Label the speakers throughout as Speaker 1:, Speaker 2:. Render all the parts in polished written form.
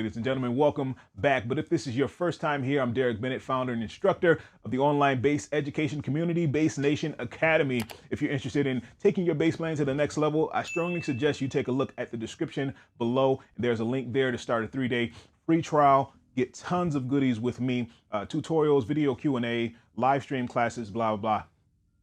Speaker 1: ladies and gentlemen, welcome back. But if this is your first time here, I'm Daric Bennett, founder and instructor of the online bass education community, Bass Nation Academy. If you're interested in taking your bass playing to the next level, I strongly suggest you take a look at the description below. There's a link there to start a 3-day free trial. Get tons of goodies with me, tutorials, video Q&A, live stream classes, blah, blah, blah.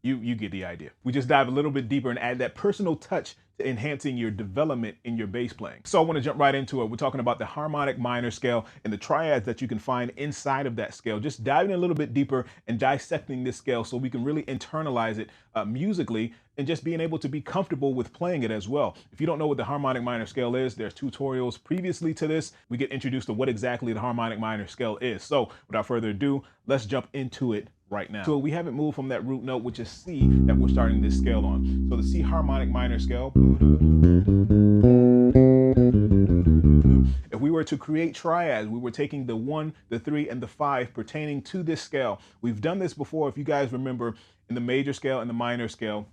Speaker 1: You get the idea. We just dive a little bit deeper and add that personal touch to enhancing your development in your bass playing. So I want to jump right into it. We're talking about the harmonic minor scale and the triads that you can find inside of that scale. Just diving a little bit deeper and dissecting this scale so we can really internalize it musically and just being able to be comfortable with playing it as well. If you don't know what the harmonic minor scale is, there's tutorials previously to this. We get introduced to what exactly the harmonic minor scale is. So without further ado, let's jump into it right now. So we haven't moved from that root note, which is C, that we're starting this scale on. So the C harmonic minor scale. If we were to create triads, we were taking the 1, the 3, and the 5 pertaining to this scale. We've done this before, if you guys remember, in the major scale and the minor scale.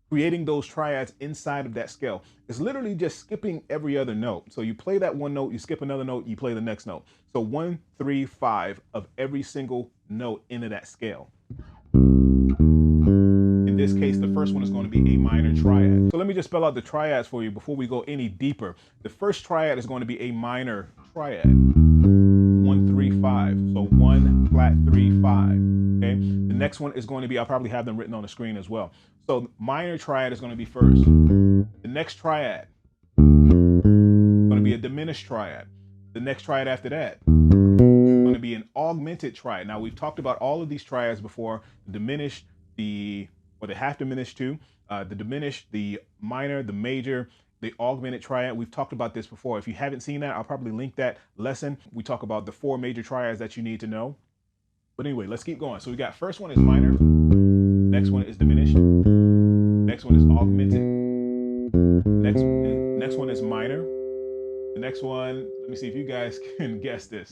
Speaker 1: Creating those triads inside of that scale is literally just skipping every other note. So you play that one note, you skip another note, you play the next note. So 1, 3, 5 of every single note into that scale. In this case, the first one is going to be a minor triad. So let me just spell out the triads for you before we go any deeper. The first triad is going to be a minor triad. 1, 3, 5. So 1, flat, 3, 5. Okay. The next one is going to be, I'll probably have them written on the screen as well. So minor triad is going to be first. The next triad is going to be a diminished triad. The next triad after that is going to be an augmented triad. Now we've talked about all of these triads before: the diminished, the half diminished too, the diminished, the minor, the major, the augmented triad. We've talked about this before. If you haven't seen that, I'll probably link that lesson. We talk about the 4 major triads that you need to know. But anyway, let's keep going. So we got first one is minor, next one is diminished, next one is augmented, next one is minor, the next one, let me see if you guys can guess this.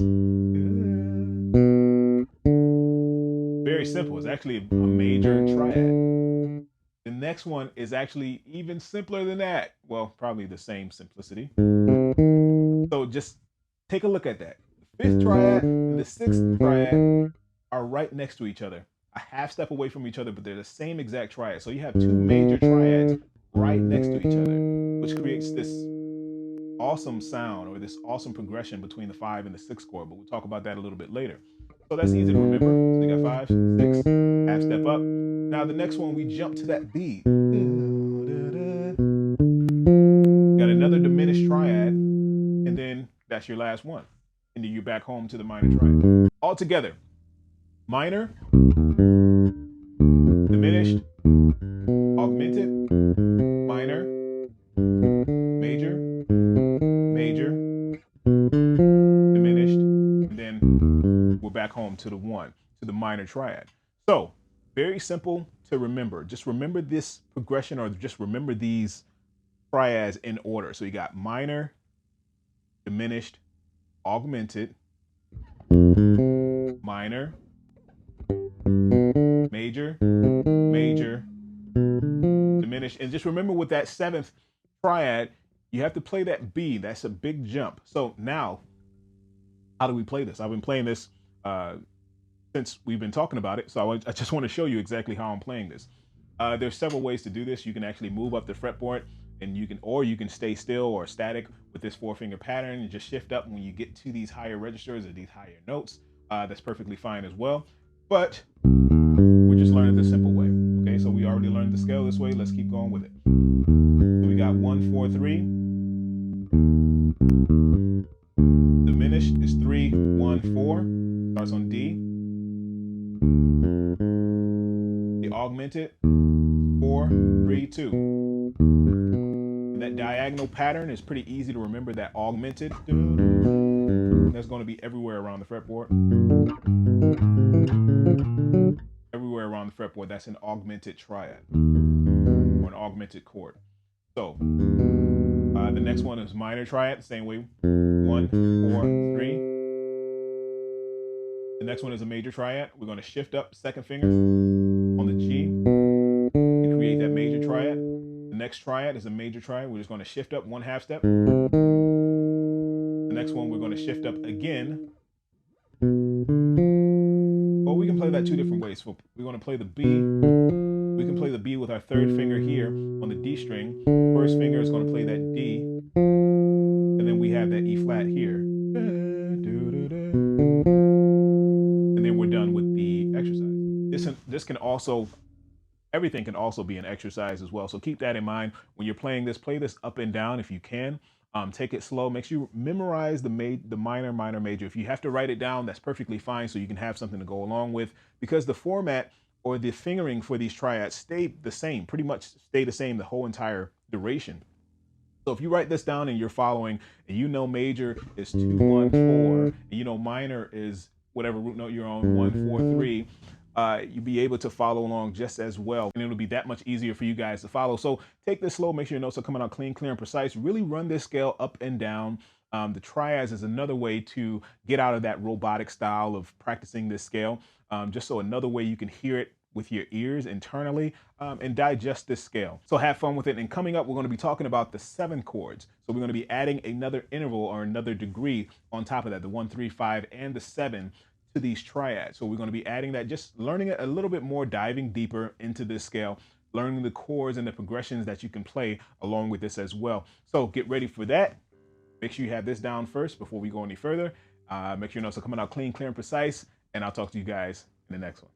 Speaker 1: Very simple. It's actually a major triad. The next one is actually even simpler than that. Well, probably the same simplicity. So just take a look at that. The 5th triad and the 6th triad are right next to each other, a half step away from each other, but they're the same exact triad. So you have 2 major triads right next to each other, which creates this awesome sound or this awesome progression between the 5 and the 6 chord, but we'll talk about that a little bit later. So that's easy to remember. So you got 5, 6, half step up. Now the next one, we jump to that B. Got another diminished triad, and then that's your last one. And then you're back home to the minor triad. All together: minor, diminished, augmented, minor, major, major, diminished, and then we're back home to the 1, to the minor triad. So very simple to remember. Just remember this progression, or just remember these triads in order. So you got minor, diminished, augmented, minor, major, major, diminished. And just remember with that 7th triad, you have to play that B. That's a big jump. So now, how do we play this? I've been playing this since we've been talking about it. So I just want to show you exactly how I'm playing this. There's several ways to do this. You can actually move up the fretboard, and you can stay still or static with this 4-finger pattern and just shift up when you get to these higher registers or these higher notes. That's perfectly fine as well. But we're just learning the simple way. Okay, so we already learned the scale this way. Let's keep going with it. So we got 1, 4, 3. Diminished is 3, 1, 4. Starts on D. The augmented, 4, 3, 2. And that diagonal pattern is pretty easy to remember. That augmented, that's going to be everywhere around the fretboard. Everywhere around the fretboard, that's an augmented triad or an augmented chord. So the next one is minor triad, the same way. 1, 4, 3. The next one is a major triad. We're going to shift up 2nd finger on the G and create that major triad. The next triad is a major triad. We're just going to shift up 1 half step. next one, we're going to shift up again. Or we can play that two different ways. So we're going to play the B. We can play the B with our third finger here on the D string. First finger is going to play that D. And then we have that E flat here. And then we're done with the exercise. This can also, everything can also be an exercise as well. So keep that in mind when you're playing this. Play this up and down if you can. Take it slow. Make sure you memorize the minor, minor, major. If you have to write it down, that's perfectly fine, so you can have something to go along with, because the format or the fingering for these triads stay the same, pretty much stay the same the whole entire duration. So if you write this down and you're following, and you know major is 2, 1, 4, and you know minor is whatever root note you're on, 1, 4, 3, you'll be able to follow along just as well, and it'll be that much easier for you guys to follow. So take this slow, make sure your notes are coming out clean, clear, and precise. Really run this scale up and down. The triads is another way to get out of that robotic style of practicing this scale, just so another way you can hear it with your ears internally and digest this scale. So have fun with it. And coming up, we're going to be talking about the 7 chords. So we're going to be adding another interval or another degree on top of that, the 1, 3, 5, and the 7 to these triads. So we're going to be adding that, just learning it a little bit more, diving deeper into this scale, learning the chords and the progressions that you can play along with this as well. So get ready for that. Make sure you have this down first before we go any further. Make sure your notes are coming out clean, clear, and precise. And I'll talk to you guys in the next one.